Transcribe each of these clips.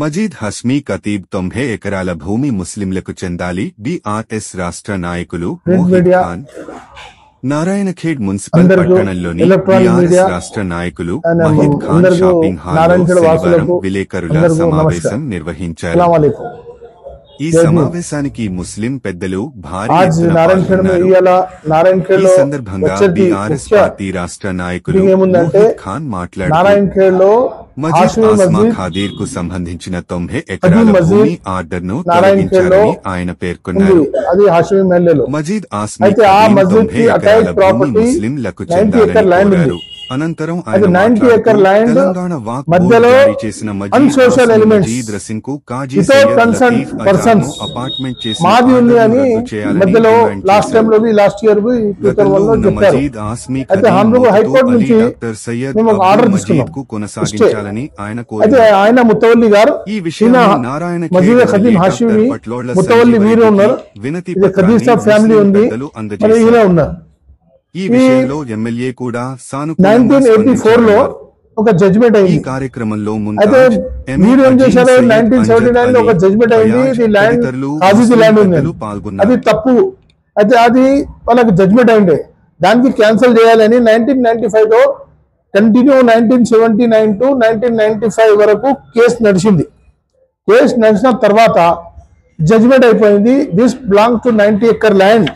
మజీద్ హస్మీ ఖతీబ్ 90 ఎకరాల భూమి ముస్లింలకు చెందాలి. బీఆర్ఎస్ రాష్ట్ర నాయకులు మోహిద్ ఖాన్. నారాయణఖేడ్ మున్సిపల్ పట్టణంలోని బీఆర్ఎస్ రాష్ట్ర నాయకులు మోహిద్ ఖాన్ షాపింగ్ హాల్లో శనివారం విలేకరుల సమావేశం నిర్వహించారు. ఈ సమావేశానికి ముస్లిం పెద్దలు భారీ ఎత్తున పాల్గొన్నారు. ఈ సందర్భంగా బీఆర్ఎస్ పార్టీ రాష్ట్ర నాయకులు మోహిద్ ఖాన్ మాట్లాడుతూ మజీద్ ఆస్మా ఖాదీర్ కు సంబంధించిన 90 ఎకరాల భూమి ఆర్డర్ను తొలగించారని ఆయన పేర్కొన్నారు. మజీద్ ఆస్మా ఖాదీర్ 90 ఎకరాల భూమి ముస్లింలకు చెందాలని కోరారు. అనంతరం ఆయన తెలంగాణ వాక్ బోర్డు జారీ చేసిన మజీద్ రసింగ్ కు కాజీ సయ్యద్ లతీఫ్ అజార్ను అపార్ట్మెంట్ చేసి మజీద్ ఆస్మీ ఖాదీర్ డాక్టర్ సయ్యద్ మజీద్ కు కొనసాగించాలని ఆయన కోరారు. ఈ విషయాన్ని నారాయణఖేడ్ పట్లోళ్ల వినతి పత్రాన్ని పెద్దలు అందజేశారు. ఈ విషయంలో ఎమ్మెల్యే కూడా సానుకూలంగా స్పందించారు. ఒక జడ్జిమెంట్ అయింది. ఈ కార్యక్రమంలో అయితే మీరు ఏం చేశారు? 1979 లో ఒక జడ్జిమెంట్ అయింది. ఇది ల్యాండ్ కాజీ ల్యాండ్ ఉంది, అది తప్పు. అయితే అది వాళ్ళకి జడ్జిమెంట్ అయింది, దానికి క్యాన్సిల్ చేయాలని 1995 లో కంటిన్యూ 1979 టు 1995 వరకు కేసు నడిచింది. కేసు నడిచిన తర్వాత జడ్జిమెంట్ అయిపోయింది. This belong to 90 acre land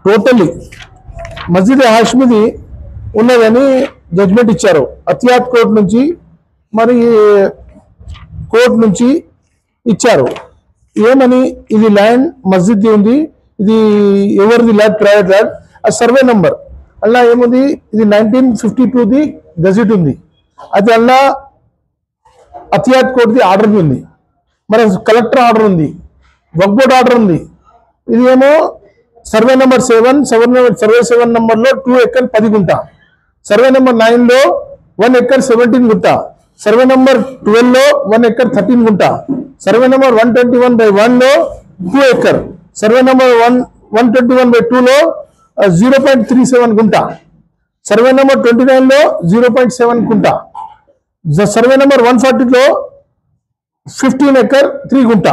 totally Masjid హాష్మిది ఉన్నదని జడ్జిమెంట్ ఇచ్చారు. అతియాత్ కోర్టు నుంచి మరి కోర్టు నుంచి ఇచ్చారు. ఏమని? ఇది ల్యాండ్ మస్జిద్ ఉంది, ఇది ఎవరిది ల్యాండ్? Private land. ఆ సర్వే నంబర్ అలా ఏముంది? ఇది 1952ది గజెట్ ఉంది. అది అలా అతియాత్ కోర్టుది ఆర్డర్ ఉంది, మరి కలెక్టర్ ఆర్డర్ ఉంది, వక్ఫ్ బోర్డ్ ఆర్డర్ ఉంది. ఇది ఏమో సర్వే నెంబర్ 7 సర్వే 7 నంబర్లో 2 ఎకర్ 10 గుంట, సర్వే నెంబర్ 9 లో 1 ఎకర్ 17 గుంట, సర్వే నెంబర్ 12 లో 1 ఎకర్ 13 గుంట, సర్వే నెంబర్ 121/1 లో 2 ఎకర్, సర్వే నెంబర్ 121/2 లో 0.37 గుంట, సర్వే నెంబర్ 29 లో 0.7 గుంట, సర్వే నెంబర్ 140 లో 15 ఎకర్ 3 గుంట.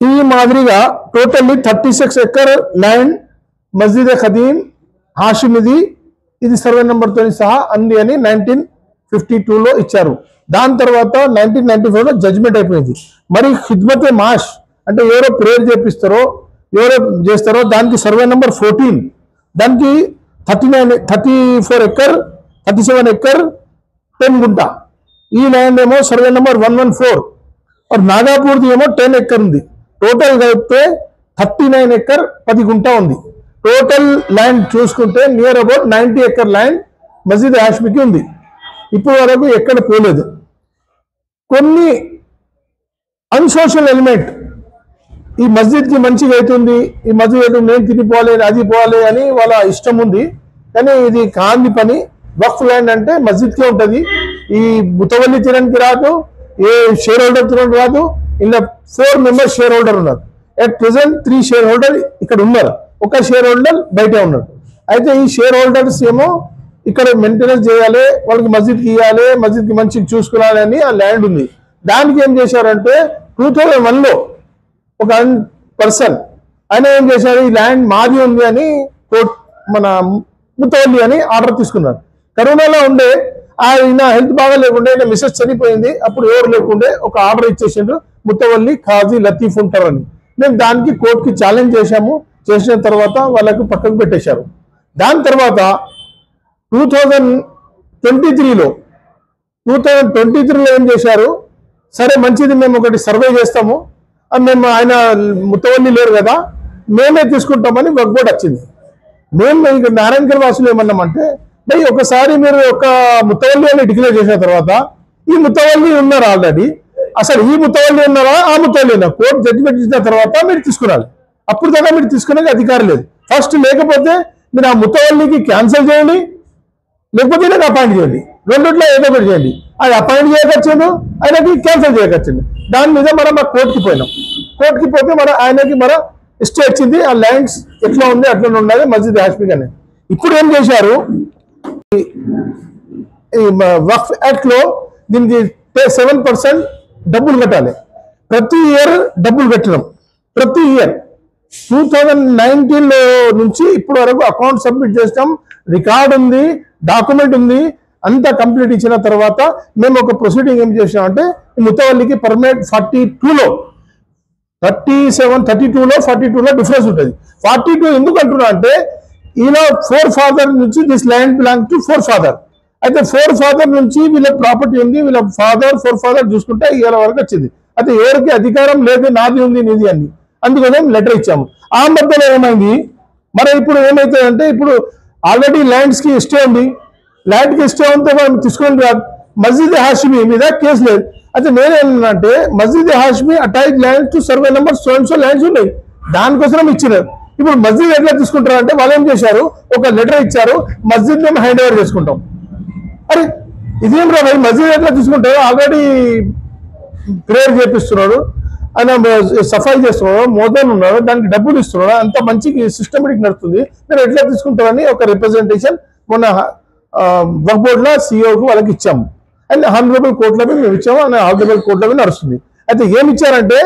ఈ మాదిరిగా టోటల్లీ 36 ఎకర్ ల్యాండ్ మస్జిద్ ఖదీమ్ హాషిమిది, ఇది సర్వే నెంబర్తో సహా అంది అని 1952లో ఇచ్చారు. దాని తర్వాత 1995లో జడ్జిమెంట్ అయిపోయింది. మరి ఖిద్మతే మాష్ అంటే ఎవరో ప్రేయర్ చేపిస్తారో ఎవరో చేస్తారో దానికి సర్వే నెంబర్ 14, దానికి 34 ఎకర్ 37 ఎకర్ 10 గుంట. ఈ ల్యాండ్ ఏమో సర్వే నెంబర్ 114 నాగాపూర్ది ఏమో 10 ఎకర్ ఉంది. టోటల్ కలిపితే 39 ఎకర్ 10 గుంట ఉంది. టోటల్ ల్యాండ్ చూసుకుంటే నియర్ అబౌట్ 90 ఎకర్ ల్యాండ్ మస్జిద్ హాష్మికి ఉంది. ఇప్పుడు వరకు ఎక్కడ పోలేదు. కొన్ని అన్సోషల్ ఎలిమెంట్ ఈ మస్జిద్కి మంచిగా అవుతుంది, ఈ మస్జిద్ నేను తినిపోవాలి అది పోవాలి అని వాళ్ళ ఇష్టం ఉంది. కానీ ఇది కాంది పని. వక్ఫ్ ల్యాండ్ అంటే మస్జిద్కే ఉంటుంది. ఈ ముతవల్లి తినడానికి రాదు, ఏ షేర్ హోల్డర్ తినడానికి రాదు. ఇలా 4 మెంబర్స్ షేర్ హోల్డర్ ఉన్నారు. అట్ ప్రెసెంట్ 3 షేర్ హోల్డర్ ఇక్కడ ఉన్నారు, ఒక షేర్ హోల్డర్ బయట ఉన్నారు. అయితే ఈ షేర్ హోల్డర్స్ ఏమో ఇక్కడ మెయింటెనెన్స్ చేయాలి, వాళ్ళకి మస్జిద్కి ఇవ్వాలి, మస్జిద్కి మంచిగా చూసుకోవాలి అని ఆ ల్యాండ్ ఉంది. దానికి ఏం చేశారంటే 2001లో ఒక పర్సన్ ఆయన ఏం చేశారు, ఈ ల్యాండ్ మాది ఉంది అని కోర్టు మన ముతవల్లి అని ఆర్డర్ తీసుకున్నారు. కరోనాలో ఉండే ఆయన హెల్త్ బాగా లేకుండే, ఆయన మిస్సెస్ చనిపోయింది, అప్పుడు ఎవరు లేకుండే ఒక ఆర్డర్ ఇచ్చేసిండ్రు, ముతవల్లి ఖాజీ లతీఫ్ ఉంటారని. మేము దానికి కోర్టుకి ఛాలెంజ్ చేశాము. చేసిన తర్వాత వాళ్ళకు పక్కకు పెట్టేశారు. దాని తర్వాత 2023లో ఏం చేశారు, సరే మంచిది మేము ఒకటి సర్వే చేస్తాము, మేము ఆయన ముతవల్లి లేరు కదా మేమే తీసుకుంటామని వక్ఫ్ బోర్డు వచ్చింది. మేము ఇక నారాయణఖేడ్ వాసులు ఏమన్నామంటే, భయ్ ఒకసారి మీరు ఒక ముతవల్లి అని డిక్లేర్ చేసిన తర్వాత ఈ ముతవల్లి ఉన్నారు ఆల్రెడీ, అసలు ఈ ముతవల్లి ఉన్నారా ఆ ముతవల్లి ఉన్నా కోర్టు జడ్జిమెంట్ ఇచ్చిన తర్వాత మీరు తీసుకురాలి. అప్పుడు దాకా మీరు తీసుకునే అధికారం లేదు. ఫస్ట్ లేకపోతే మీరు ఆ ముతవల్లికి క్యాన్సిల్ చేయండి, లేకపోతే నాకు అపాయింట్ చేయండి, రెండిట్లో ఏదో ఒకటి చేయండి. అది అపాయింట్ చేయకొచ్చిండు, ఆయనకి క్యాన్సిల్ చేయకొచ్చింది. దాని మీద మనం మా కోర్టుకి పోయినాం. కోర్టుకి పోతే మన ఆయనకి మన స్టే వచ్చింది. ఆ ల్యాండ్స్ ఎట్లా ఉంది అట్లా ఉండాలి మస్జిద్ హాష్మిక్ అనేది. ఇప్పుడు ఏం చేశారు, వక్ఫ్ యాక్ట్ లో దీనికి 7% డబ్బులు కట్టాలి. ప్రతి ఇయర్ డబ్బులు కట్టడం, ప్రతి ఇయర్ 2019 నుంచి ఇప్పటి వరకు అకౌంట్ సబ్మిట్ చేస్తాం, రికార్డ్ ఉంది, డాక్యుమెంట్ ఉంది, అంతా కంప్లీట్ ఇచ్చిన తర్వాత మేము ఒక ప్రొసీడింగ్ ఏం చేసామంటే ముత్తవల్లికి పర్మనెంట్ 42లో 42లో డిఫరెన్స్ ఉంటుంది. 42 ఎందుకు అంటున్నా అంటే ఈయన 4 ఫాదర్ నుంచి this land belong to 4 father. అయితే 4 ఫాదర్ నుంచి వీళ్ళ ప్రాపర్టీ ఉంది, వీళ్ళ 4 ఫాదర్ చూసుకుంటే ఇవాళ వరకు వచ్చింది. అయితే ఎవరికి అధికారం లేదు, నాది ఉంది నీది అని, అందుకనే లెటర్ ఇచ్చాము. ఆ మధ్యలో ఏమైంది, మరి ఇప్పుడు ఏమైతుందంటే ఇప్పుడు ఆల్రెడీ ల్యాండ్స్ కి ఇష్టే ఉంది, ల్యాండ్ కి ఇష్టే ఉంటే మనం తీసుకొని రాదు. మస్జిద్ హాషిమి మీద కేసు లేదు. అయితే నేనేంటంటే Masjid Hashimi attach land to survey number so lands ఉన్నాయి, దానికోసం ఇచ్చినారు. ఇప్పుడు మస్జిద్ ఎట్లా తీసుకుంటారు అంటే వాళ్ళు ఏం చేశారు, ఒక లెటర్ ఇచ్చారు, మస్జిద్ మేము హ్యాండ్ ఓవర్ చేసుకుంటాం. అరే ఇదేం రా భాయ్, మస్జిద్ ఎట్లా తీసుకుంటారు, ఆల్రెడీ ప్రేయర్ చేపిస్తున్నాడు, ఆయన సఫాయి చేస్తున్నాడు, మోదన్ ఉన్నాడు, దానికి డబ్బులు ఇస్తున్నాడు, అంత మంచి సిస్టమేటిక్ నడుస్తుంది, మీరు ఎట్లా తీసుకుంటారని ఒక రిప్రజెంటేషన్ మొన్న వక్ఫ్ బోర్డులో సిఇఓకి వాళ్ళకి ఇచ్చాము. అండ్ హానరబుల్ కోర్టులో మేము ఇచ్చాము, అండ్ హానరబుల్ కోర్టులో నడుస్తుంది. అయితే ఏమి ఇచ్చారంటే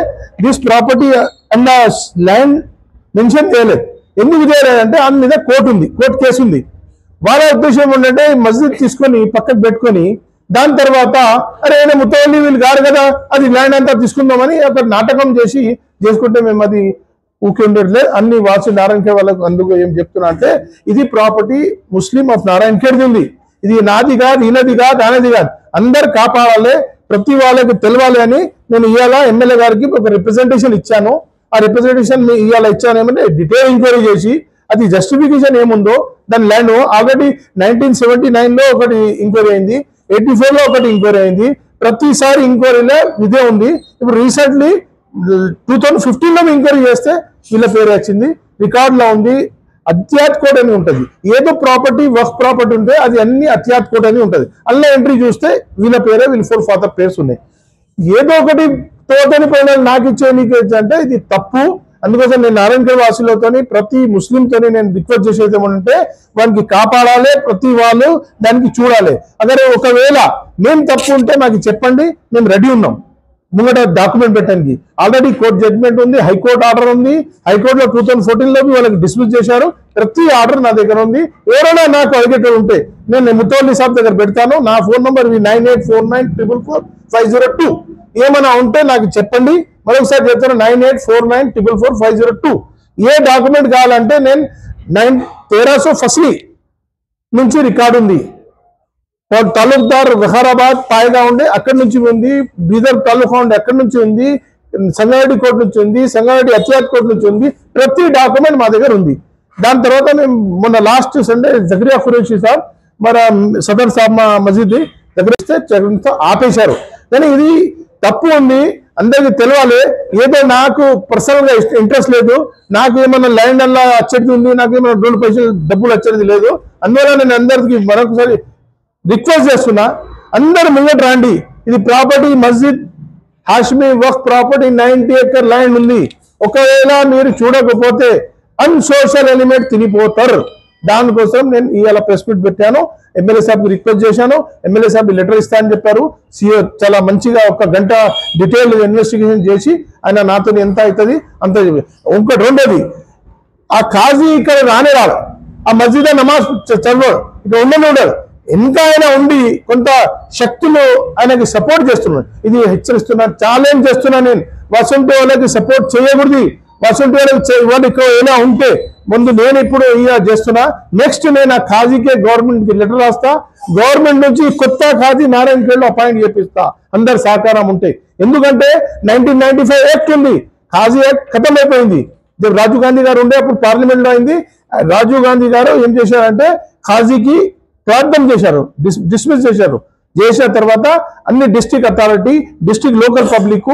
this property and land mention చేయలేదు. ఎందుకు చేయలేదంటే ఆమె మీద కోర్టు ఉంది, కోర్టు కేసు ఉంది. వాళ్ళ ఉద్దేశం ఏంటంటే మస్జిద్ తీసుకొని పక్కకు పెట్టుకొని దాని తర్వాత అరే ఆయన ముత్తవల్లి వీళ్ళు కాదు కదా, అది ల్యాండ్ అంతా తీసుకుందామని ఒక నాటకం చేసుకుంటే మేము అది ఊకే ఉండట్లేదు. అన్ని వాసి నారాయణఖేడ్ వాళ్ళకు అందుకు ఏం చెప్తున్నా అంటే ఇది ప్రాపర్టీ ముస్లిం ఆఫ్ నారాయణఖేడ్ ఉంది, ఇది నాది కాదు, ఈయనది కాదు, ఆనది కాదు, అందరు కాపాడాలి, ప్రతి వాళ్ళకి తెలవాలి అని నేను ఇవాళ ఎమ్మెల్యే గారికి ఒక రిప్రజెంటేషన్ ఇచ్చాను. ఆ రిప్రజెంటేషన్ ఇవాళ ఇచ్చాను ఏమంటే డీటెయిల్ ఎంక్వైరీ చేసి అది జస్టిఫికేషన్ ఏముందో దాని ల్యాండ్ ఆల్రెడీ 1979లో ఒకటి ఎంక్వైరీ అయింది, 84లో ఒకటి ఎంక్వైరీ అయింది, ప్రతిసారి ఎంక్వైరీలో ఇదే ఉంది. ఇప్పుడు రీసెంట్లీ 2015లో ఎంక్వైరీ చేస్తే వీళ్ళ పేరు వచ్చింది, రికార్డులో ఉంది. అత్యాత్ కోడ్ అని ఉంటుంది, ఏదో ప్రాపర్టీ వక్ఫ్ ప్రాపర్టీ ఉంటే అది అన్ని అత్యాత్ కోడ్ అని ఉంటుంది. అల్ల ఎంట్రీ చూస్తే వీళ్ళ పేరే, వీళ్ళ 4 ఫాదర్ పేర్స్ ఉన్నాయి. ఏదో ఒకటి తోటని పైన నాకు ఇచ్చే నీకు అంటే ఇది తప్పు. అందుకోసం నేను నారాయణఖేడ్ వాసులతోని ప్రతి ముస్లింతోని నేను రిక్వెస్ట్ చేసేది ఏమంటే వానికి కాపాడాలి, ప్రతి వాళ్ళు దానికి చూడాలి. అదే ఒకవేళ మేము తప్పు ఉంటే మాకు చెప్పండి, మేము రెడీ ఉన్నాం ముంగట డాక్యుమెంట్ పెట్టడానికి. ఆల్రెడీ కోర్టు జడ్జ్మెంట్ ఉంది, హైకోర్టు ఆర్డర్ ఉంది, హైకోర్టులో 2014లో వాళ్ళకి డిస్మిస్ చేశారు. ప్రతి ఆర్డర్ నా దగ్గర ఉంది. ఎవరైనా నాకు అడిగేటప్పుడు ఉంటే నేను ముత్తవల్లి సాబ్ దగ్గర పెడతాను. నా ఫోన్ నంబర్ 9849444502. ఏమైనా ఉంటే నాకు చెప్పండి. మరొకసారి చెప్తాను, 9849444502. ఏ డాక్యుమెంట్ కావాలంటే నేను 1301 నుంచి రికార్డు ఉంది. తాలూక్దార్ విహారాబాద్ పాయగా ఉండే అక్కడి నుంచి ఉంది, బీదర్ తాలూకా ఉండే అక్కడి నుంచి ఉంది, సంగారెడ్డి కోర్టు నుంచి ఉంది, సంగారెడ్డి అత్యాత్ కోర్టు నుంచి ఉంది. ప్రతి డాక్యుమెంట్ మా దగ్గర ఉంది. దాని తర్వాత మేము మొన్న లాస్ట్ సండే జకరియా ఖురేషి సాబ్ మన సదర్ సాబ్ మా మస్జిద్ దగ్గర ఇస్తే ఆపేశారు. కానీ ఇది తప్పు ఉంది, అందరికి తెలియాలి. ఏదో నాకు పర్సనల్ గా ఇంట్రెస్ట్ లేదు, నాకు ఏమన్నా ల్యాండ్ అలా వచ్చేది ఉంది, నాకు ఏమైనా 2 పైసలు డబ్బులు వచ్చేది లేదు. అందువల్ల నేను అందరికి మరొకసారి రిక్వెస్ట్ చేస్తున్నా, అందరు ముంగట రండి. ఇది ప్రాపర్టీ మస్జిద్ హాషిమి వక్ఫ్ ప్రాపర్టీ 90 ఎకర్ ల్యాండ్ ఉంది. ఒకవేళ మీరు చూడకపోతే అన్సోషల్ ఎలిమెంట్ తినిపోతారు. దానికోసం నేను ఇవాళ ప్రెస్ మీట్ పెట్టాను, ఎమ్మెల్యే సాబ్కి రిక్వెస్ట్ చేశాను. ఎమ్మెల్యే సాబ్ లెటర్ ఇస్తా అని చెప్పారు. సీఓ చాలా మంచిగా 1 గంట డీటెయిల్ ఇన్వెస్టిగేషన్ చేసి ఆయన నాతో ఎంత అవుతుంది అంత. ఇంకోటి రెండోది, ఆ ఖాజీ ఇక్కడ రానే రాడు, ఆ మస్జిద్ నమాజ్ చదవడు, ఇక్కడ ఉండడు. ఇంకా ఆయన ఉండి కొంత శక్తులు ఆయనకి సపోర్ట్ చేస్తున్నాడు. ఇది హెచ్చరిస్తున్నా, ఛాలెంజ్ చేస్తున్నా. నేను వసంత వాళ్ళకి సపోర్ట్ చేయకూడదు. వసంత వాళ్ళకి ఇక్కడ ఏమైనా ఉంటే ముందు నేను ఇప్పుడు చేస్తున్నా. నెక్స్ట్ నేను ఆ ఖాజీకే గవర్నమెంట్ కి లెటర్ రాస్తా. గవర్నమెంట్ నుంచి కొత్త ఖాజీ నారాయణఖేడ్లో అపాయింట్ చేపిస్తా, అందరు సహకారం ఉంటే. ఎందుకంటే 1995 యాక్ట్ ఉంది, ఖాజీ యాక్ట్ ఖతం అయిపోయింది. రాజీవ్ గాంధీ గారు ఉండే అప్పుడు పార్లమెంట్ లో అయింది. రాజీవ్ గాంధీ గారు ఏం చేశారంటే ఖాజీకి ప్రార్థన చేశారు, డిస్మిస్ చేశారు. చేసిన తర్వాత అన్ని district authority, district local public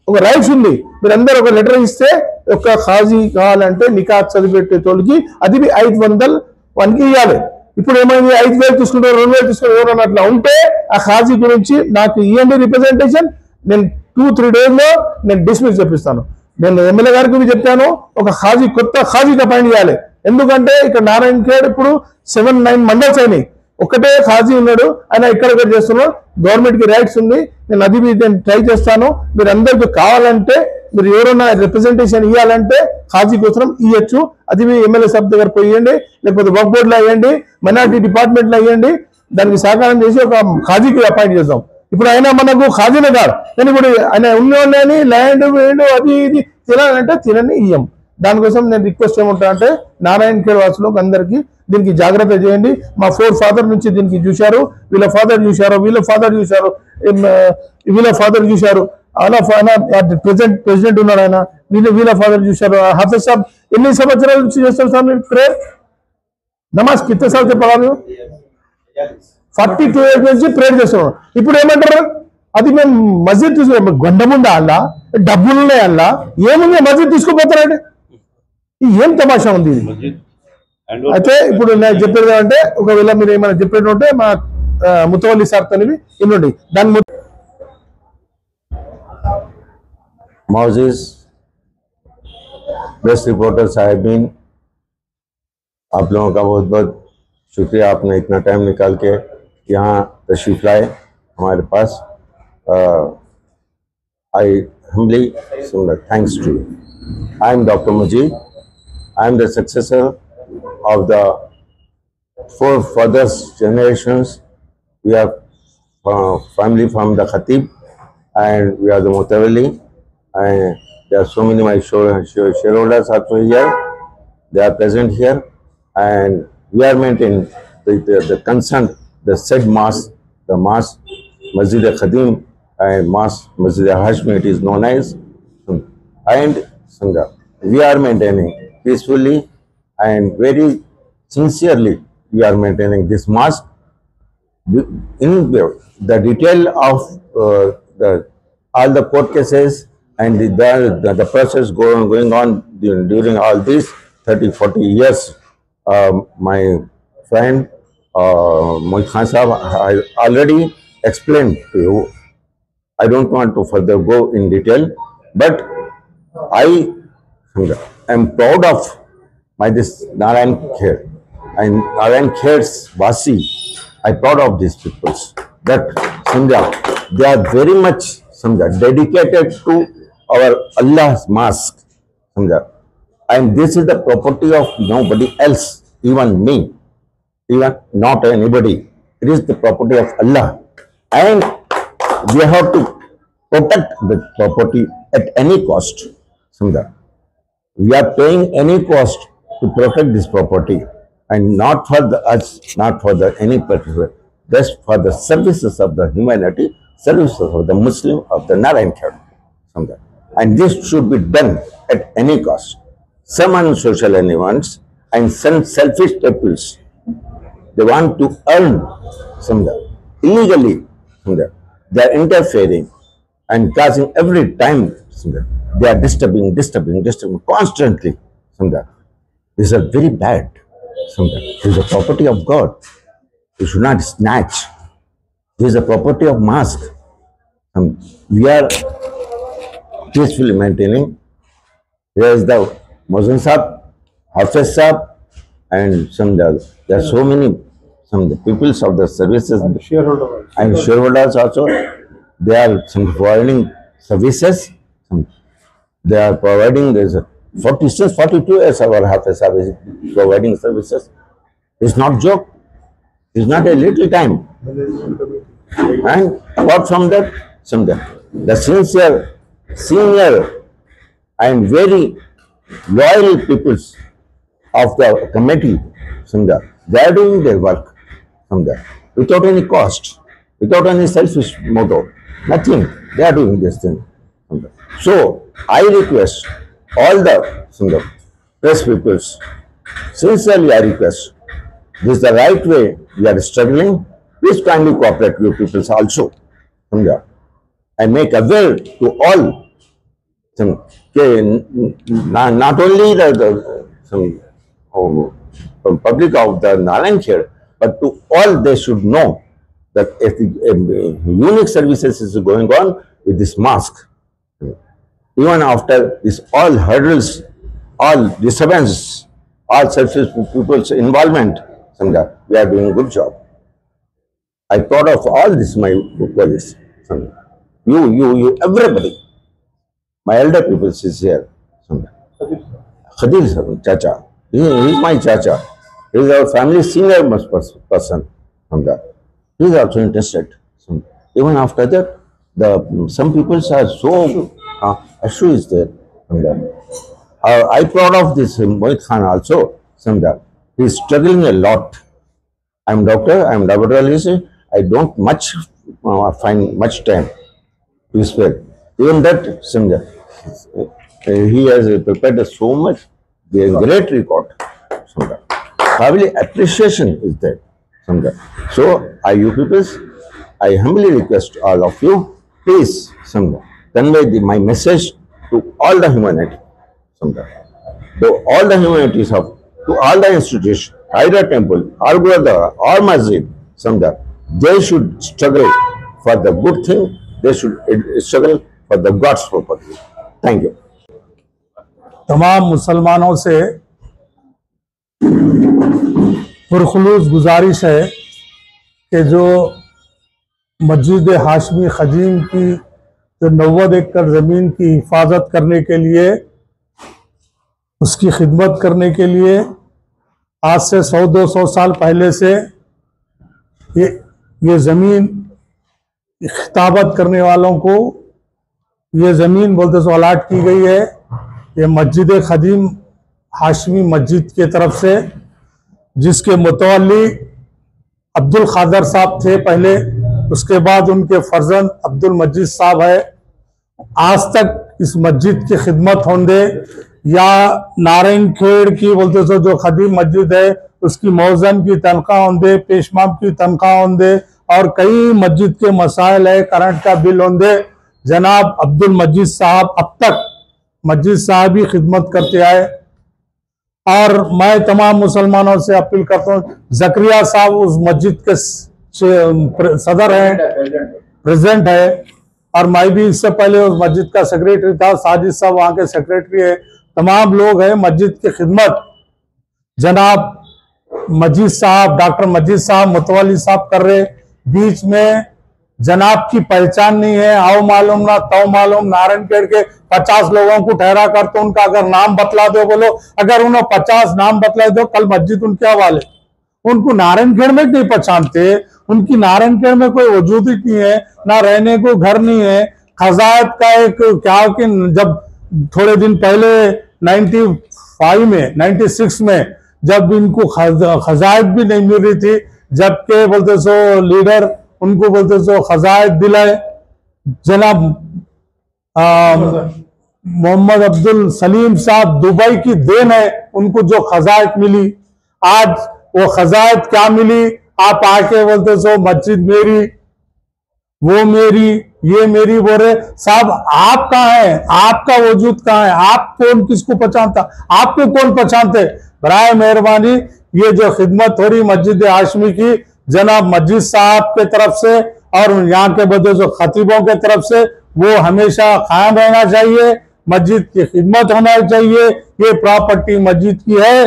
ఒక రైట్స్ ఉంది. మీరందరూ ఒక లెటర్ ఇస్తే ఒక ఖాజీ కావాలంటే నికా చదివిపెట్టే తోలికి అది 500 వానికి ఇవ్వాలి. ఇప్పుడు ఏమైంది, 5000 తీసుకుంటారు, 2000 తీసుకుంటారు. ఎవరన్నా అట్లా ఉంటే ఆ ఖాజీ గురించి నాకు ఇవ్వండి రిప్రజెంటేషన్. నేను 2-3 డేస్లో నేను డిస్మిస్ చేపిస్తాను. నేను ఎమ్మెల్యే గారికి చెప్పాను, ఒక ఖాజీ కొత్త ఖాజీకి అపాయింట్ చేయాలి. ఎందుకంటే ఇక్కడ నారాయణఖేడ్ ఇప్పుడు 7-9 మండల్స్ అయినాయి. ఒకటే ఖాజీ ఉన్నాడు, ఆయన ఇక్కడ చేస్తున్నాడు. గవర్నమెంట్కి రైట్స్ ఉంది, నేను ట్రై చేస్తాను. మీరు అందరికీ కావాలంటే మీరు ఎవరైనా రిప్రజెంటేషన్ ఇవ్వాలంటే ఖాజీ కోసం ఇవ్వచ్చు. అది మీ ఎమ్మెల్యే సాబ్ దగ్గర పోయండి, లేకపోతే వర్క్ బోర్డులో అయ్యండి, మైనార్టీ డిపార్ట్మెంట్లో అయ్యండి. దానికి సహకారం చేసి ఒక ఖాజీకి అపాయింట్ చేద్దాం. ఇప్పుడు ఆయన మనకు ఖాజీనే కాదు, కానీ ఇప్పుడు ఆయన ఉన్నోళ్ళని ల్యాండ్ అది ఇది తినాలంటే తినని ఇయ్యం. దానికోసం నేను రిక్వెస్ట్ ఏమంటా అంటే నారాయణ ఖేడ్ వాసులకు అందరికీ దీనికి జాగ్రత్త చేయండి. మా 4 ఫాదర్ నుంచి దీనికి చూశారు, వీళ్ళ ఫాదర్ చూశారు, వీళ్ళ ఫాదర్ చూశారు, అలా ప్రెసిడెంట్ ఉన్నారు ఆయన, వీళ్ళ ఫాదర్ చూశారు. హాఫిజ్ సాబ్ ఎన్ని సంవత్సరాల నుంచి చేస్తారు సార్ మీరు ప్రేయర్ నమాజ్? కిత్తే సార్ చెప్పాలి 42 years నుంచి ప్రేయర్ చేస్తున్నాం. ఇప్పుడు ఏమంటారు, అది మేము మస్జిద్ తీసుకో గొండముందా అల్లా, డబ్బులు ఉన్నాయి అల్లా, ఏముంది మస్జిద్ తీసుకుపోతారండి? ఏం తమాషా ఉంది ఇది? అయితే ఇప్పుడు నేను చెప్పేది అంటే ఒకవేళ మీరు ఏమైనా చెప్పేది ఉంటే మా ముతవల్లి సార్ తనివి ఇన్నండి దాని Moses, प्रेस रिपोर्टर साहिबीन, आप लोगों का बहुत बहुत शुक्रिया, आपने इतना टाइम निकाल के यहाँ तशरीफ लाए हमारे पास. I humbly thanks to you. I am Dr. Majid. I am the successor of the 4 fathers generations. We are family from the Khatib and we are the Mutawalli. And there are so many my shareholders also here. They are present here, and we are maintaining the concern, the said mosque, the mosque Masjid al-Khadim and mosque Masjid al-Hashmi, it is known as, and Sangha. We are maintaining peacefully and very sincerely. We are maintaining this mosque. In the detail of all the court cases and the process going on during all these 30-40 years, my friend Mohit Khan Sahab has already explained to you. I don't want to further go in detail, but I am proud of this Narayan Khed and Narayan Khed's Vasi. I am proud of these people that they are very much dedicated to our Allah's mosque. And this is the property of nobody else, even me, even not anybody. It is the property of Allah. And we have to protect the property at any cost. We are paying any cost to protect this property, and not for us, not for any particular, just for the services of the humanity, services of the Muslim, of the Narayan Khed. And this should be done at any cost. Some unsocial elements and some selfish peoples, they want to earn illegally. They are interfering and causing every time. They are disturbing constantly. This is very bad. This is the property of God. You should not snatch. This is the property of mosque. We are peacefully maintaining. There is the Muslim Sahib, Hafiz Sahib, and there are so many the peoples of the services and shareholders also. They are providing services. They are providing, there's 42 years our Hafiz Sahib is providing services. It's not joke. It's not a little time. And apart from that, the sincere, senior and very loyal peoples of the committee, they are doing their work without any cost, without any selfish motive, nothing. They are doing this thing. So I request all the press peoples, sincerely I request, this is the right way we are struggling. Please kindly cooperate with peoples also, and make aware to all, not only the public of the Narayan Khed, but to all they should know that unique services is going on with this mosque. Even after this all hurdles, all disturbances, all selfish people's involvement, we are doing a good job. I thought of all this, my colleagues. You, everybody. My elder people is here. Khadil sir, Chacha. He is my Chacha. He is our family senior person. He is also interested. Even after that, some people are so. Ashu is there. I proud of this Mohit Khan also. He is struggling a lot. I am doctor. I am laboratory. I don't much find much time to spare. Even that, he has prepared so much. A great record. Family appreciation is there. So, you peoples, I humbly request all of you, please, convey my message to all the humanity. To all the humanities of, to all the institutions, either temple, or Gurudwara, or Masjid, they should struggle for the good thing, they should struggle for the God's property. Thank you. तमाम मुसलमानों से पुरखुलूस गुजारिश है कि जो मस्जिद हाशमी खदीम की जो 90 एकड़ ज़मीन की हिफाजत करने के लिए, उसकी खिदमत करने के लिए आज से 100-200 साल पहले से ये ज़मीन खिताबत करने वालों को ये ज़मीन बोलते सो अलाट की गई है। ये मस्जिद खदीम हाशमी मस्जिद के तरफ से, जिसके मुतवल्ली अब्दुल खादर साहब थे पहले, उसके बाद उनके फर्जंद अब्दुल मजीद साहब है। आज तक इस मस्जिद की खिदमत होंदे या नारायण खेड़ की बोलते सो जो खदीम मस्जिद है उसकी मौजन की तनख्वाह होंदे, पेशमाम की तनख्वाह होंदे और कई मस्जिद के मसाइल है, करंट का बिल होंदे। जनाब अब्दुल मजीद साहब अब तक मस्जिद साहब ही खिदमत करते आए। और मैं तमाम मुसलमानों से अपील करता हूँ, जकरिया साहब उस मस्जिद के सदर हैं, प्रेसिडेंट है, और मैं भी इससे पहले उस मस्जिद का सेक्रेटरी था। साजिद साहब वहाँ के सेक्रेटरी है। तमाम लोग हैं मस्जिद की खिदमत जनाब मजीद साहब, डॉक्टर मजीद साहब, मुतवल्ली साहब कर रहे। बीच में जनाब की पहचान नहीं है, आओ मालूम ना तो मालूम, नारायणखेड़ के 50 लोगों को ठहरा कर तो उनका अगर नाम बतला दो, बोलो अगर उन्होंने 50 नाम बतला दो, कल मस्जिद उनके हवाले। उनको नारायणखेड़ में नहीं पहचानते, उनकी नारायणखेड़ में कोई वजूद ही नहीं है, ना रहने को घर नहीं है। खजायत का एक क्या कि जब थोड़े दिन पहले 96 में जब इनको खजायत भी नहीं मिल रही थी, जबकि बोलते सो लीडर उनको बोलते सो खजायत दिलाए। जनाब मोहम्मद अब्दुल सलीम साहब दुबई की देन है, उनको जो खजायत मिली, आज वो खजायत क्या मिली, आप आके बोलते सो मस्जिद मेरी, वो मेरी, ये मेरी बोल रहे। साहब आप कहाँ हैं, आपका वजूद कहाँ है, आप कौन किसको पहचानता, आपको कौन पहचानते। बराए मेहरबानी ये जो खिदमत हो रही मस्जिद हाशमी की जनाब मस्जिद साहब के तरफ से और यहाँ के बदे जो खतीबों के तरफ से, वो हमेशा कायम रहना चाहिए। मस्जिद की खिदमत होना चाहिए। ये प्रॉपर्टी मस्जिद की है,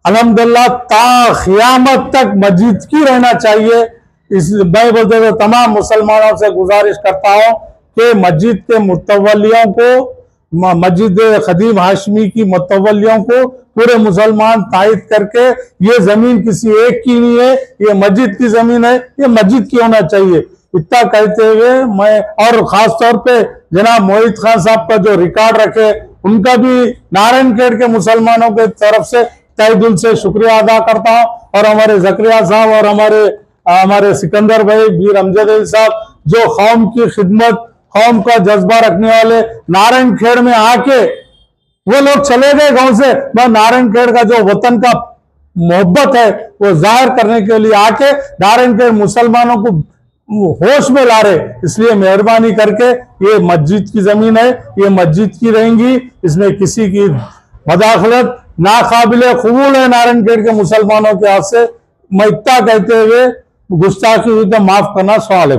अल्हम्दुलिल्लाह ता क़यामत तक मस्जिद की रहना चाहिए। इस मैं बोलते हुए तमाम मुसलमानों से गुजारिश करता हूँ कि मस्जिद के मुतवल्लियों को, मस्जिद खदीम हाशमी की मुतवल्लियों को पूरे मुसलमान तायद करके, ये जमीन किसी एक की नहीं है, ये मस्जिद की जमीन है, ये मस्जिद की होना चाहिए। इतना कहते हुए मैं और खास तौर पे जनाब मोहित खान साहब का जो रिकॉर्ड रखे, उनका भी नारायणखेड़ के मुसलमानों के तरफ से तहे दिल से शुक्रिया अदा करता हूँ। और हमारे जकरिया साहब और हमारे सिकंदर भाई, बीर अमजद अली साहब, जो कौम की खिदमत, कौम का जज्बा रखने वाले, नारायणखेड़ में आके वो लोग चले गए गांव से, मैं नारायणखेड़ का जो वतन का मोहब्बत है वो जाहिर करने के लिए आके नारायणखेड़ मुसलमानों को होश में ला रहे। इसलिए मेहरबानी करके ये मस्जिद की जमीन है, ये मस्जिद की रहेंगी, इसमें किसी की मदाखलत नाकाबिले कबूल है नारायणखेड़ के मुसलमानों के हाथ से। मैं इतना कहते हुए गुस्ताखी हुई तो माफ करना, सवाल है।